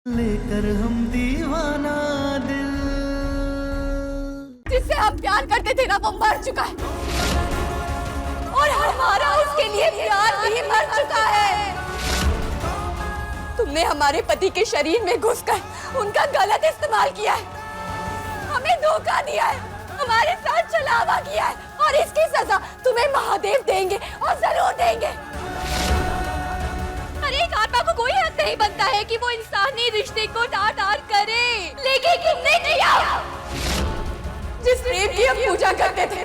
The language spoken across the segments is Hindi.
लेकर हम दीवाना दिल। जिससे हम प्यार करते थे ना वो मर चुका है और हमारा उसके लिए प्यार भी मर चुका है। तुमने हमारे पति के शरीर में घुसकर उनका गलत इस्तेमाल किया है, हमें धोखा दिया है, हमारे साथ छलावा किया है और इसकी सजा तुम्हें महादेव देंगे और जरूर देंगे। हर एक आत्मा को कोई हक नहीं बनता है कि वो इंसानी रिश्ते को टार-टार करे, लेकिन तुमने किया। जिस प्रेम की हम पूजा करते थे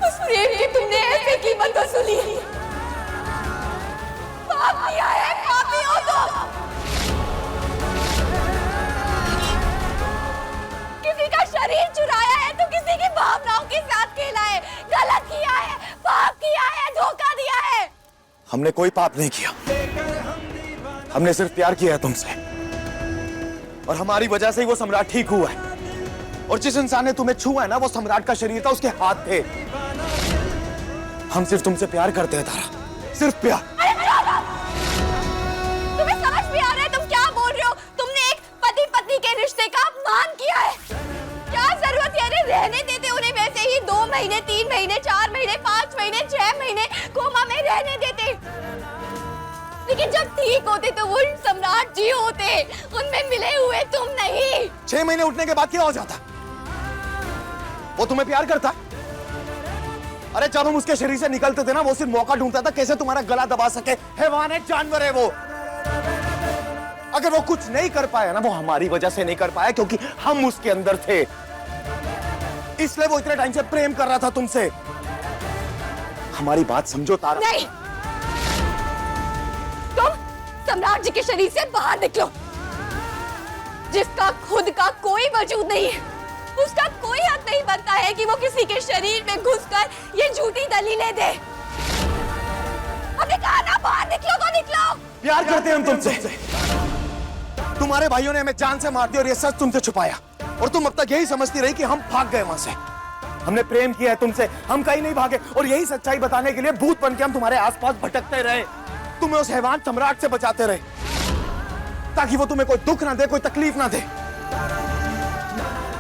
उस प्रेम की तुमने ऐसे कीमत वसूली है। पाप किया है, पापी हो तुम। किसी का शरीर चुराया है तो किसी की भावनाओं के साथ खेला है, गलत किया है, पाप किया है, धोखा दिया है। हमने कोई पाप नहीं किया, हमने सिर्फ प्यार किया है तुमसे और हमारी वजह से ही वो सम्राट ठीक हुआ है। और जिस इंसान ने तुम्हें छुआ है ना वो सम्राट का शरीर था, उसके हाथ थे। हम सिर्फ तुमसे प्यार करते हैं तारा, सिर्फ प्यार। तुम्हें समझ भी आ रहा है तुम क्या बोल रहे हो? तुमने एक पति पत्नी के रिश्ते का अपमान किया है। क्या जरूरत है? अरे रहने देते उन्हें वैसे ही 2 महीने, 3 महीने, 4 महीने, 5 महीने, 6 महीने कोमा में रहने देते। लेकिन जब ठीक होते तो वो सम्राट जी होते, उनमें मिले हुए तुम नहीं। 6 महीने उठने के बाद क्या हो जाता? वो तुम्हें प्यार करता? अरे जब हम उसके शरीर से निकलते थे ना वो सिर्फ मौका ढूंढता था कैसे तुम्हारा गला दबा सके। हैवान है, जानवर है वो। अगर वो कुछ नहीं कर पाया ना वो हमारी वजह से नहीं कर पाया क्योंकि हम उसके अंदर थे, इसलिए वो इतने टाइम से प्रेम कर रहा था तुमसे। हमारी बात समझो तारा। नहीं, तुम सम्राट जी के शरीर से बाहर निकलो। जिसका खुद का कोई वजूद नहीं है उसका कोई हक नहीं बनता है कि वो किसी के शरीर में घुसकर ये झूठी दलीलें दे। हमने कहा ना बाहर निकलो तो निकलो। प्यार करते हैं हम तुमसे। तुम्हारे भाइयों ने हमें जान से मार दिया और ये सच तुमसे छुपाया और तुम अब तक यही समझती रही कि हम भाग गए वहां से। हमने प्रेम किया है तुमसे, हम कहीं नहीं भागे और यही सच्चाई बताने के लिए भूत बन के हम तुम्हारे आसपास भटकते रहे, तुम्हें उस हैवान सम्राट से बचाते रहे ताकि वो तुम्हें कोई दुख ना दे, कोई तकलीफ ना दे।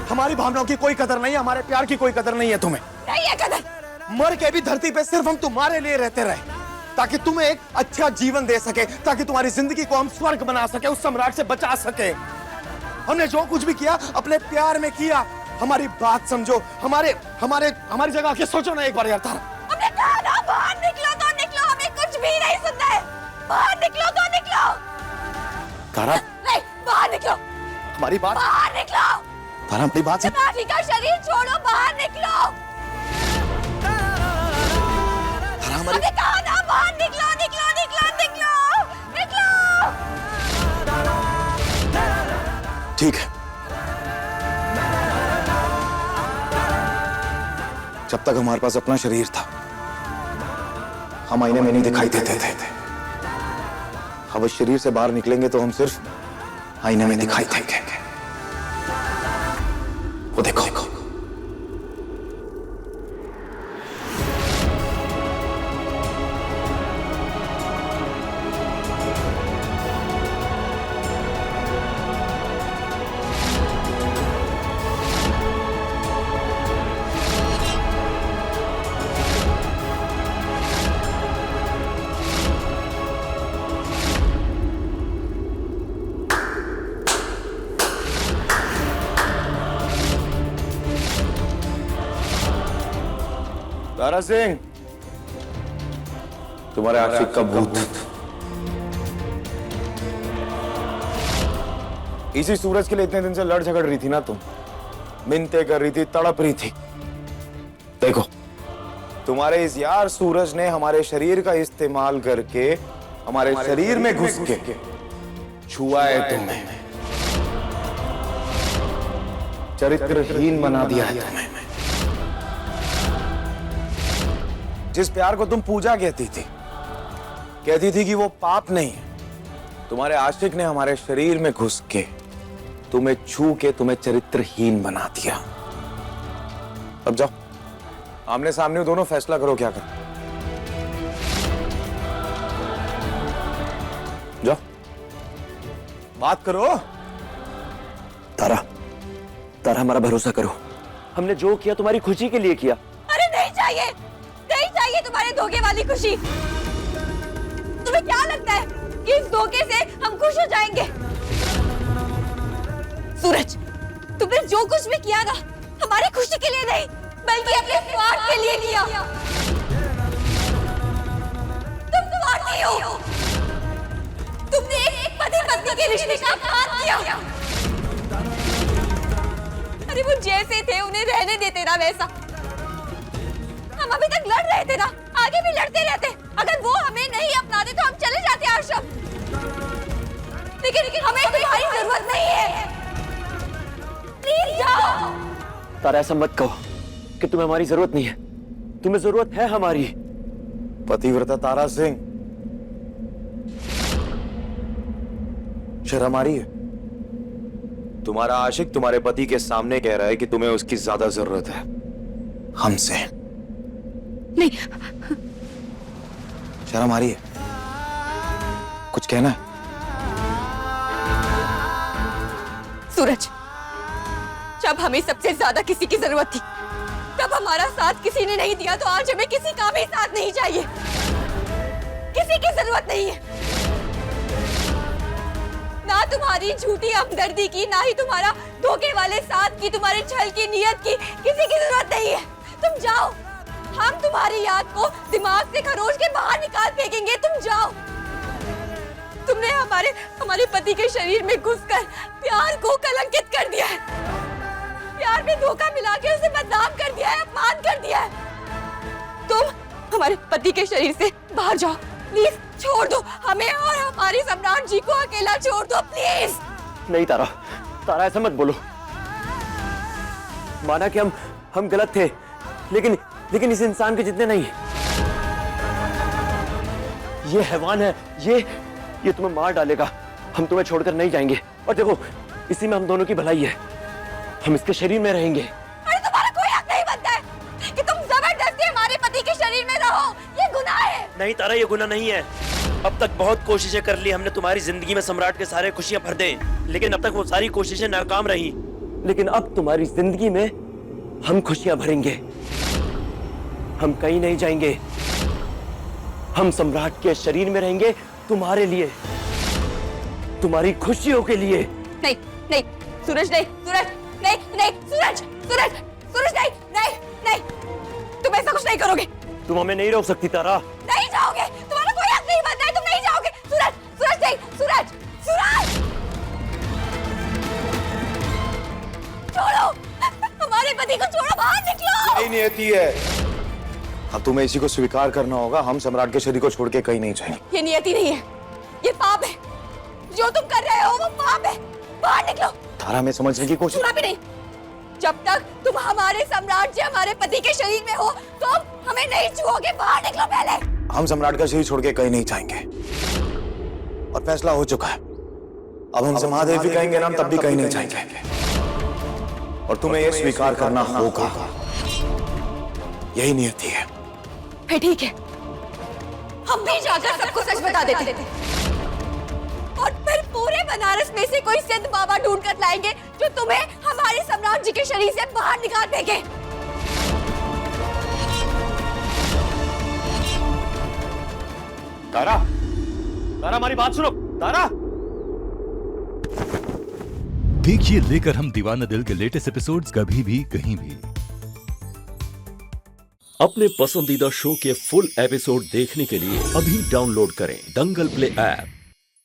हमारी भावनाओं की कोई कदर नहीं है, हमारे प्यार की कोई कदर नहीं है तुम्हें। नहीं है कदर। मर के भी धरती पे सिर्फ हम तुम्हारे लिए रहते रहे ताकि तुम्हें एक अच्छा जीवन दे सके, ताकि तुम्हारी जिंदगी को हम स्वर्ग बना सके, उस सम्राट से बचा सके। हमने जो कुछ भी किया अपने प्यार में किया। हमारी बात समझो, हमारी जगह आके सोचो ना एक बार यार तारा। हमने कहा ना बाहर निकलो तो निकलो, हमें कुछ भी नहीं सुनना है। बाहर निकलो तो निकलो। तारा नहीं, बाहर निकलो। हमारी बात, बाहर निकलो। तारा अपनी बात समझ। सम्राट जी का शरीर छोड़ो, बाहर निकलो। तारा हमारी, हमने कहा ना बाहर निकलो, निकलो, निकलो, निकलो, निकलो। ठीक है। जब तक हमारे पास अपना शरीर था हम आईने में नहीं दिखाई देते थे। अब इस शरीर से बाहर निकलेंगे तो हम सिर्फ आईने में दिखाई देंगे। वो देखो, तारा सिंह, तुम्हारे आशिक का भूत इसी सूरज के लिए इतने दिन से लड़ झगड़ रही थी ना तुम, मिन्नतें कर रही थी, तड़प रही थी। देखो तुम्हारे इस यार सूरज ने हमारे शरीर का इस्तेमाल करके हमारे शरीर में घुस के छुआ है तुम्हें, चरित्रहीन बना दिया है तुम्हें। जिस प्यार को तुम पूजा कहती थी कि वो पाप नहीं है, तुम्हारे आशिक ने हमारे शरीर में घुस के तुम्हें छू के तुम्हें चरित्रहीन बना दिया। अब जाओ आमने सामने दोनों फैसला करो क्या करो। जाओ बात करो। तारा, तारा हमारा भरोसा करो। हमने जो किया तुम्हारी खुशी के लिए किया। अरे नहीं चाहिए, नहीं चाहिए तुम्हारे धोखे वाली खुशी। तुम्हें क्या लगता है कि इस धोखे से हम खुश हो जाएंगे? सूरज, तुमने जो कुछ भी किया ना, हमारी खुशी के लिए नहीं बल्कि अपने स्वार्थ के लिए किया। तुम स्वार्थी हो। तुमने एक पति पत्नी के रिश्ते का अपमान किया। अरे वो जैसे थे उन्हें रहने देते ना वैसा। हम अभी तक लड़ रहे थे ना, आगे भी लड़ते रहते। अगर वो हमें नहीं अपनाते तो हम चले जाते आश्रम। लेकिन हमें तुम्हारी जरूरत नहीं है। प्लीज जाओ। तारा ऐसा मत कहो कि तुम्हें हमारी जरूरत नहीं है। तुम्हें जरूरत है हमारी। पतिव्रता तारा सिंह, शर्म आ रही है? तुम्हारा आशिक तुम्हारे पति के सामने कह रहा है कि तुम्हें उसकी ज्यादा जरूरत है हमसे। नहीं, शर्म आ रही है? कुछ कहना है? सूरज, जब हमें सबसे ज्यादा किसी की जरूरत थी तब हमारा साथ किसी ने नहीं दिया, तो आज हमें किसी का भी साथ नहीं चाहिए। किसी की जरूरत नहीं है। ना तुम्हारी झूठी हमदर्दी की, ना ही तुम्हारा धोखे वाले साथ की, तुम्हारे छल की नियत की किसी की जरूरत नहीं है। तुम जाओ। हम तुम्हारी याद को दिमाग से खरोच के बाहर निकाल फेंकेंगे। तुम जाओ। तुमने हमारे पति के शरीर में घुसकर प्यार को कलंकित कर दिया है। प्यार में धोखा मिला के उसे बदनाम कर दिया है, अपमान कर दिया है। तुम हमारे पति के शरीर से बाहर जाओ। प्लीज छोड़ दो हमें और हमारे सम्राट जी को अकेला छोड़ दो प्लीज। नहीं तारा, तारा ऐसा मत बोलो। माना कि हम गलत थे, लेकिन इस इंसान के जितने नहीं। ये हैवान है, ये तुम्हें मार डालेगा। हम तुम्हें छोड़कर नहीं जाएंगे। और देखो, इसी में हम दोनों की भलाई है। हम इसके शरीर में रहेंगे। अरे तुम्हारा कोई हक नहीं बनता है कि तुम जबरदस्ती हमारे पति के शरीर में रहो। ये गुनाह है। नहीं तारा, ये गुनाह नहीं है। अब तक बहुत कोशिशें कर ली हमने तुम्हारी जिंदगी में सम्राट के सारे खुशियां भर दें, लेकिन अब तक वो सारी कोशिशें नाकाम रही। लेकिन अब तुम्हारी जिंदगी में हम खुशियां भरेंगे। हम कहीं नहीं जाएंगे। हम सम्राट के शरीर में रहेंगे, तुम्हारे लिए, तुम्हारी खुशियों के लिए। नहीं नहीं सूरज, नहीं सूरज, नहीं नहीं सूरज, सूरज, सूरज, नहीं नहीं नहीं, तुम ऐसा कुछ नहीं करोगे। तुम हमें नहीं रोक सकती तारा। नहीं जाओगे। तुम्हारा कोई हक नहीं बनता है। तुम नहीं जाओगे। सूरज, सूरज, नहीं सूरज, सूरज, छोड़ो हमारे पति को, छोड़ो, बाहर निकलो। यही नियति है। अब तुम्हें इसी को स्वीकार करना होगा। हम सम्राट के शरीर को छोड़ के कहीं नहीं जाएंगे। ये नियति नहीं है, ये पाप है। जो तुम कर रहे हो वो पाप है। बाहर निकलो। तारा, मैं समझने की कोशिश। सुना भी नहीं। जब तक तुम हमारे सम्राट जी, हमारे पति के शरीर में हो तो हमें नहीं छुओगे। बाहर निकलो पहले। हम सम्राट का शरीर छोड़ के कहीं नहीं जाएंगे और फैसला हो चुका है। अब हमसे महादेव भी कहेंगे ना, तब भी कहीं नहीं जाएंगे। और तुम्हें यह स्वीकार करना होगा। यही नियति है। फिर ठीक है, हम भी जाकर सबको सच बता देते और फिर पूरे बनारस में से कोई सिद्ध बाबा ढूंढ कर लाएंगे जो तुम्हें हमारे सम्राट जी के शरीर से बाहर निकाल देंगे। तारा, तारा हमारी बात सुनो। तारा, देखिए लेकर हम दीवाना दिल के लेटेस्ट एपिसोड्स कभी भी कहीं भी। अपने पसंदीदा शो के फुल एपिसोड देखने के लिए अभी डाउनलोड करें दंगल प्ले ऐप।